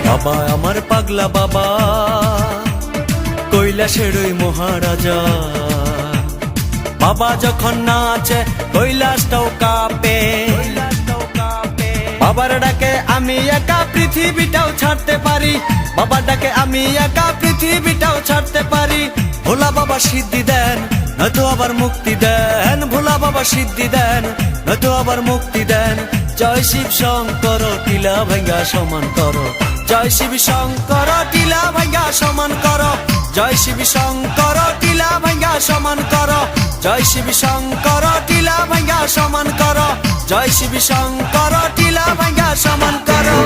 বাবা আমার পাগলা বাবা, কৈলাসের ওই মহারাজা। বাবা যখন নাচে কৈলাসটাও কাঁপে, বাবার ডাকে আমি একা পৃথিবীটাও ছাড়তে পারি, বাবার ডাকে আমি একা পৃথিবীটাও ছাড়তে পারি। ভোলা বাবা সিদ্ধি দেন নয়তো আবার মুক্তি দেন, ভোলা বাবা সিদ্ধি দেন নয়তো আবার মুক্তি দেন। জয় শিব শঙ্কর টিলা ভাঙ্গা সমান করো, জয় শিব শঙ্কর টিলা ভাঙ্গা সমান করো, জয় শিব শঙ্কর টিলা ভাঙ্গা সমান করো, জয় শিব শঙ্কর টিলা ভাঙ্গা সমান করো, জয় শিব শঙ্কর টিলা ভাঙ্গা সমান করো।